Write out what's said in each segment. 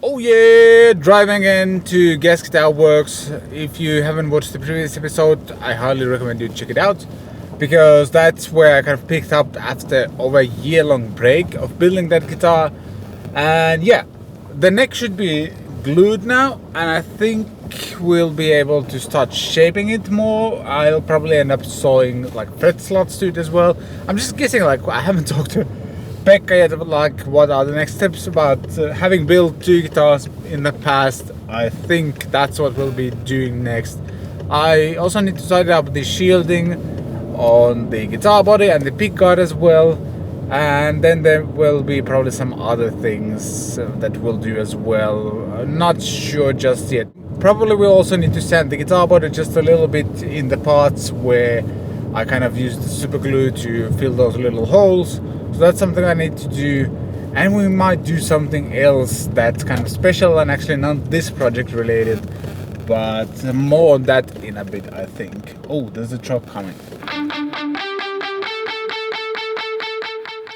Oh yeah, driving into Gas Guitar Works. If you haven't watched the previous episode, I highly recommend you check it out, because that's where I kind of picked up after over a year-long break of building that guitar. And yeah, the neck should be glued now, and I think we'll be able to start shaping it more. I'll probably end up sewing like fret slots to it as well. I'm just guessing, like I haven't talked to Pekka yet about like what are the next steps, but having built two guitars in the past, I think that's what we'll be doing next. I also need to tidy up the shielding on the guitar body and the pickguard as well, and then there will be probably some other things that we'll do as well. Not sure just yet. Probably we'll also need to sand the guitar body just a little bit in the parts where I kind of used the super glue to fill those little holes. So that's something I need to do, and we might do something else that's kind of special and actually not this project related, but more on that in a bit, I think. Oh, there's a truck coming.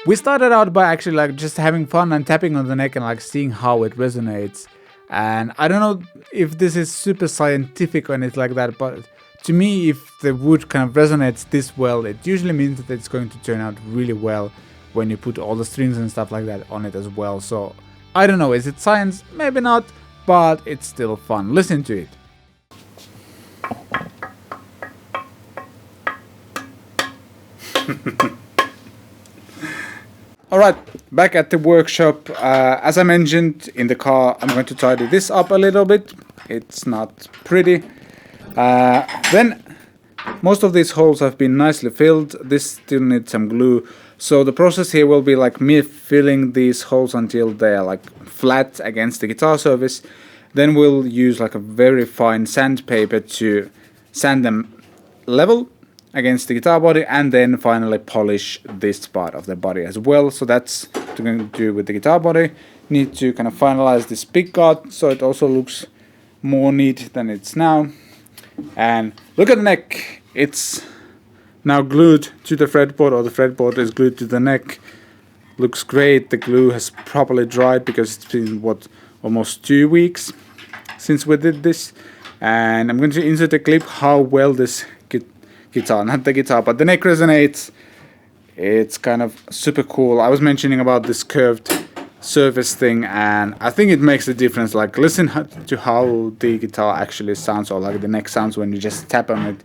We started out by actually like just having fun and tapping on the neck and like seeing how it resonates. And I don't know if this is super scientific or anything like that, but to me, if the wood kind of resonates this well, it usually means that it's going to turn out really well when you put all the strings and stuff like that on it as well. So I don't know, is it science? Maybe not, but it's still fun. Listen to it. Alright, back at the workshop. As I mentioned in the car, I'm going to tidy this up a little bit. It's not pretty. Then most of these holes have been nicely filled. This still needs some glue. So the process here will be like me filling these holes until they are like flat against the guitar surface. Then we'll use like a very fine sandpaper to sand them level against the guitar body, and then finally polish this part of the body as well. So that's what we're going to do with the guitar body. Need to kind of finalize this pickguard so it also looks more neat than it's now. And look at the neck. It's now glued to the fretboard, or the fretboard is glued to the neck. Looks great. The glue has properly dried because it's been almost 2 weeks since we did this. And I'm going to insert a clip how well this guitar, not the guitar, but the neck resonates. It's kind of super cool. I was mentioning about this curved surface thing, and I think it makes a difference. Like, listen to how the guitar actually sounds, or like the neck sounds when you just tap on it.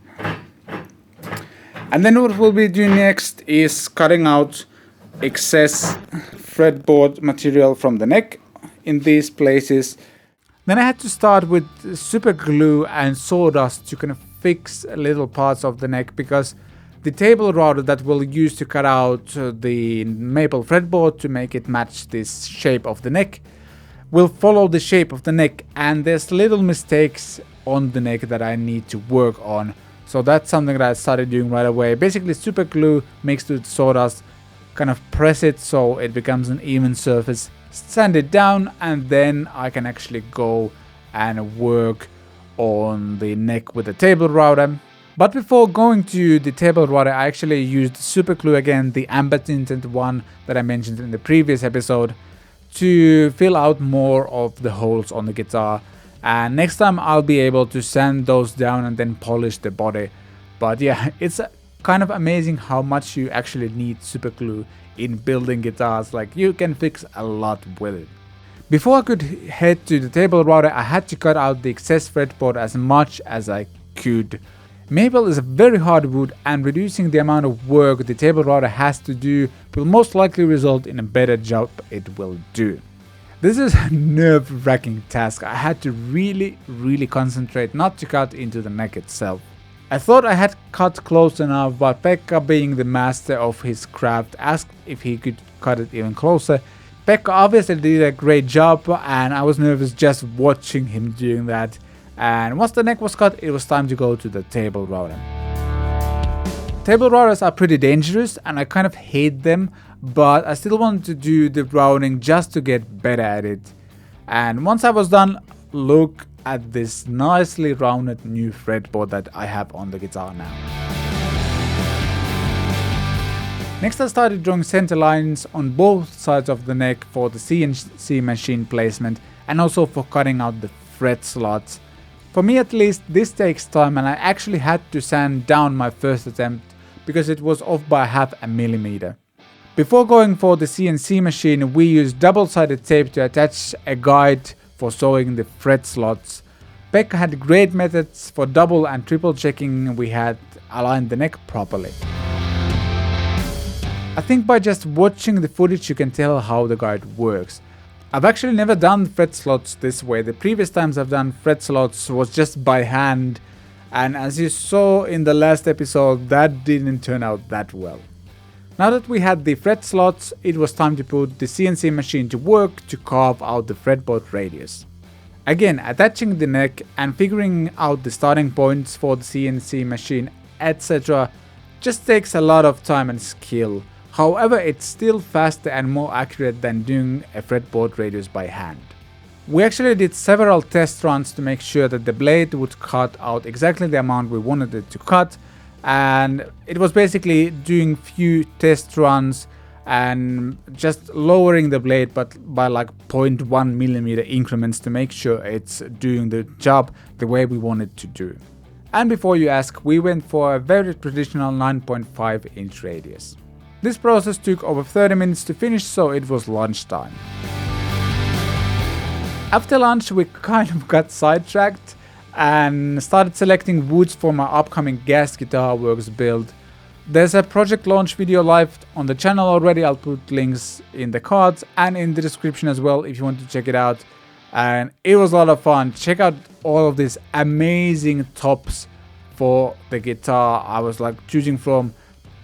And then what we'll be doing next is cutting out excess fretboard material from the neck in these places. Then I had to start with super glue and sawdust to kind of fix little parts of the neck, because the table router that we'll use to cut out the maple fretboard to make it match this shape of the neck will follow the shape of the neck, and there's little mistakes on the neck that I need to work on. So that's something that I started doing right away. Basically super glue mixed with sawdust, kind of press it so it becomes an even surface, sand it down, and then I can actually go and work on the neck with the table router. But before going to the table router, I actually used super glue again, the amber tinted one that I mentioned in the previous episode, to fill out more of the holes on the guitar. And next time I'll be able to sand those down and then polish the body. But yeah, it's kind of amazing how much you actually need super glue in building guitars. Like, you can fix a lot with it. Before I could head to the table router, I had to cut out the excess fretboard as much as I could. Maple is a very hard wood, and reducing the amount of work the table router has to do will most likely result in a better job it will do. This is a nerve-wracking task. I had to really concentrate not to cut into the neck itself. I thought I had cut close enough, but Pekka, being the master of his craft, asked if he could cut it even closer. Pekka obviously did a great job, and I was nervous just watching him doing that. And once the neck was cut, it was time to go to the table router. Table routers are pretty dangerous, and I kind of hate them, but I still wanted to do the routing just to get better at it. And once I was done, look at this nicely rounded new fretboard that I have on the guitar now. Next I started drawing center lines on both sides of the neck for the CNC machine placement, and also for cutting out the fret slots. For me at least, this takes time, and I actually had to sand down my first attempt because it was off by 0.5 millimeter. Before going for the CNC machine, we used double-sided tape to attach a guide for sewing the fret slots. Pekka had great methods for double and triple checking we had aligned the neck properly. I think by just watching the footage you can tell how the guide works. I've actually never done fret slots this way. The previous times I've done fret slots was just by hand, and as you saw in the last episode, that didn't turn out that well. Now that we had the fret slots, it was time to put the CNC machine to work to carve out the fretboard radius. Again, attaching the neck and figuring out the starting points for the CNC machine, etc. just takes a lot of time and skill. However, it's still faster and more accurate than doing a fretboard radius by hand. We actually did several test runs to make sure that the blade would cut out exactly the amount we wanted it to cut, and it was basically doing few test runs and just lowering the blade but by like 0.1 millimeter increments to make sure it's doing the job the way we want it to do. And before you ask, we went for a very traditional 9.5 inch radius. This process took over 30 minutes to finish, so it was lunchtime. After lunch we kind of got sidetracked and started selecting woods for my upcoming gas guitar works build. There's a project launch video live on the channel already. I'll put links in the cards and in the description as well if you want to check it out. And it was a lot of fun. Check out all of these amazing tops for the guitar. I was like choosing from.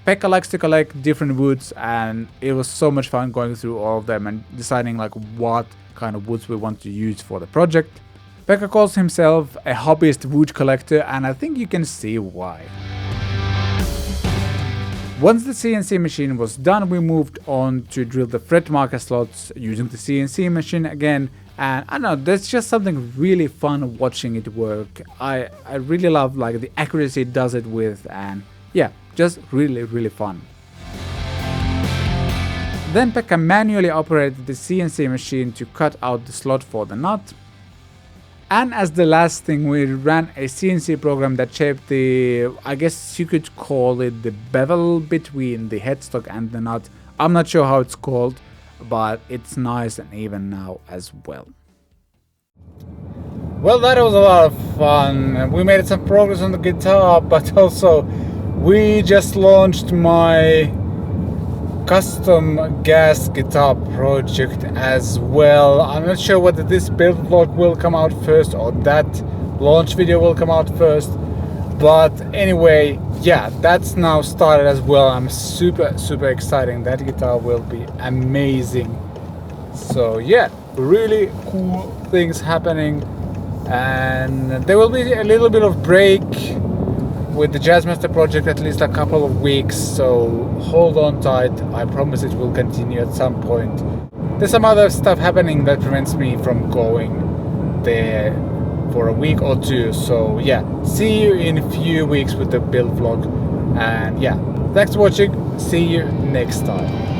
Pekka likes to collect different woods, and it was so much fun going through all of them and deciding like what kind of woods we want to use for the project. Pekka calls himself a hobbyist wood collector, and I think you can see why. Once the CNC machine was done, we moved on to drill the fret marker slots using the CNC machine again, and I don't know, there's just something really fun watching it work. I really love like the accuracy it does it with, and yeah, just really fun. Then Pekka manually operated the CNC machine to cut out the slot for the nut. And as the last thing, we ran a CNC program that shaped the, I guess you could call it the bevel between the headstock and the nut. I'm not sure how it's called, but it's nice and even now as well. Well, that was a lot of fun. We made some progress on the guitar, but also we just launched my custom gas guitar project as well. I'm not sure whether this build vlog will come out first or that launch video will come out first, but anyway, yeah, that's now started as well. I'm super excited. That guitar will be amazing. So yeah, really cool things happening, and there will be a little bit of break with the Jazzmaster project, at least a couple of weeks, so hold on tight. I promise it will continue at some point. There's some other stuff happening that prevents me from going there for a week or two, so yeah, see you in a few weeks with the build vlog, and yeah, thanks for watching, see you next time.